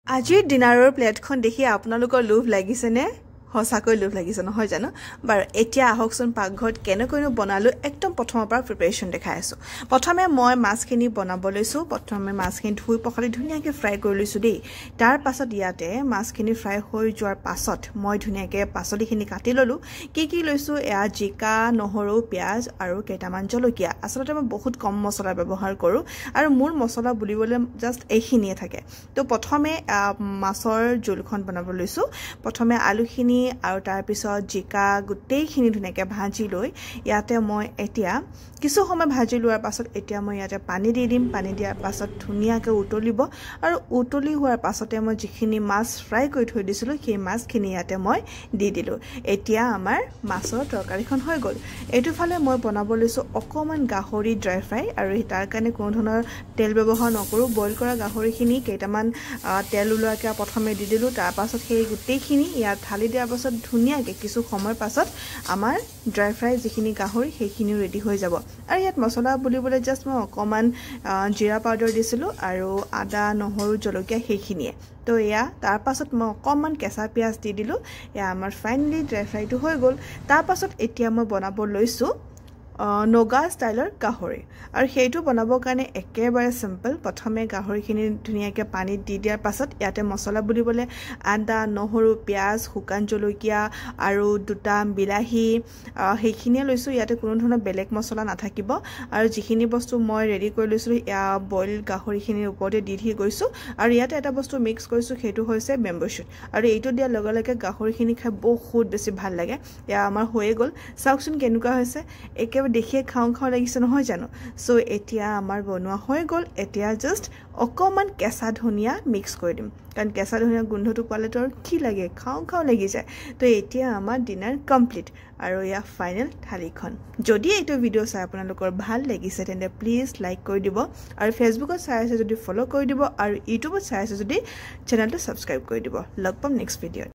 আজিৰ ডিনাৰৰ প্লেটখন দেখি আপোনালোকৰ লোভ লাগিছেনে? সঁচাকৈ লোভ লাগিছে নহয় জানো? বাৰু এতিয়া আহকচোন পাকঘৰত কেনেকৈনো বনালো একদম প্ৰথমৰ পৰা প্ৰিপাৰেশ্যন দেখাই আছোঁ। প্ৰথমে মই মাছখিনি বনাব লৈছোঁ। প্ৰথমে মাছখিনি ধুই পখালি ধুনীয়াকৈ ফ্ৰাই কৰি লৈছোঁ দেই। তাৰ পাছত ইয়াতে মাছখিনি ফ্ৰাই হৈ যোৱাৰ পাছত মই ধুনীয়াকৈ পাচলিখিনি কাটি ল'লোঁ। কি লৈছোঁ এয়া জিকা, নহৰু, পিঁয়াজ আৰু কেইটামান জলকীয়া। আচলতে মই বহুত কম মছলা ব্যৱহাৰ কৰোঁ আৰু মোৰ মছলা বুলিবলৈ জাষ্ট এইখিনিয়ে থাকে। তো প্ৰথমে মাছৰ জোলখন বনাব লৈছোঁ। প্ৰথমে আলুখিনি আৰু তাৰ পিছত জিকা গোটেইখিনি ধুনীয়াকৈ ভাজি লৈ ইয়াতে মই এতিয়া কিছু সময় ভাজি লোৱাৰ পাছত এতিয়া মই ইয়াতে পানী দি দিম। পানী দিয়াৰ পাছত ধুনীয়াকৈ উতলিব আৰু উতলি হোৱাৰ পাছতে মই যিখিনি মাছ ফ্ৰাই কৰি থৈ দিছিলোঁ সেই মাছখিনি ইয়াতে মই দি দিলোঁ। এতিয়া আমাৰ মাছৰ তৰকাৰীখন হৈ গ'ল। এইটোফালে মই বনাব লৈছোঁ অকণমান গাহৰি ড্ৰাই ফ্ৰাই আৰু তাৰ কাৰণে কোনো ধৰণৰ তেল ব্যৱহাৰ নকৰোঁ। বইল কৰা গাহৰিখিনি কেইটামান তেল ওলোৱাকৈ প্ৰথমে দি দিলোঁ। তাৰপাছত সেই গোটেইখিনি ইয়াত ঢালি দিয়াৰ পাছত ধুনীয়াকৈ কিছু সময়ৰ পাছত আমাৰ ড্ৰাই ফ্ৰাই যিখিনি গাহৰি সেইখিনিও ৰেডি হৈ যাব। আৰু ইয়াত মছলা বুলিবলৈ জাষ্ট মই অকণমান জিৰা পাউডাৰ দিছিলোঁ আৰু আদা, নহৰু, জলকীয়া সেইখিনিয়ে। তো এয়া তাৰ পাছত মই অকণমান কেঁচা পিঁয়াজ দি দিলোঁ। এয়া আমাৰ ফাইনেলি ড্ৰাই ফ্ৰাইটো হৈ গ'ল। তাৰপাছত এতিয়া মই বনাব লৈছোঁ নগা ষ্টাইলৰ গাহৰি আৰু সেইটো বনাবৰ কাৰণে একেবাৰে চিম্পল। প্ৰথমে গাহৰিখিনি ধুনীয়াকৈ পানীত দি দিয়াৰ পাছত ইয়াতে মছলা বুলিবলৈ আদা, নহৰু, পিঁয়াজ, শুকান জলকীয়া আৰু দুটা বিলাহী সেইখিনিয়ে লৈছোঁ। ইয়াতে কোনো ধৰণৰ বেলেগ মছলা নাথাকিব আৰু যিখিনি বস্তু মই ৰেডি কৰি লৈছিলোঁ এয়া বইল গাহৰিখিনিৰ ওপৰতে দি গৈছোঁ। আৰু ইয়াতে এটা বস্তু মিক্স কৰিছোঁ সেইটো হৈছে বেম্বু শ্বুট আৰু এইটো দিয়াৰ লগে লগে গাহৰিখিনি খাই বহুত বেছি ভাল লাগে। এয়া আমাৰ হৈয়ে গ'ল। চাওকচোন কেনেকুৱা হৈছে, একেবাৰে দেখিয়ে খাওঁ লাগিছে নহয় জানো? চ' এতিয়া আমাৰ বনোৱা হৈ গ'ল। এতিয়া জাষ্ট অকণমান কেঁচা ধনিয়া মিক্স কৰি দিম কাৰণ কেঁচা ধনিয়া গোন্ধটো পালেতো আৰু কি লাগে, খাওঁ লাগি যায়। তো এতিয়া আমাৰ ডিনাৰ কমপ্লিট আৰু এয়া ফাইনেল থালিখন। যদি এইটো ভিডিঅ' চাই আপোনালোকৰ ভাল লাগিছে তেন্তে প্লিজ লাইক কৰি দিব আৰু ফেচবুকত চাই আছে যদি ফ'ল' কৰি দিব আৰু ইউটিউবত চাই আছে যদি চেনেলটো ছাবস্ক্ৰাইব কৰি দিব। লগ পাম নেক্সট ভিডিঅ'ত।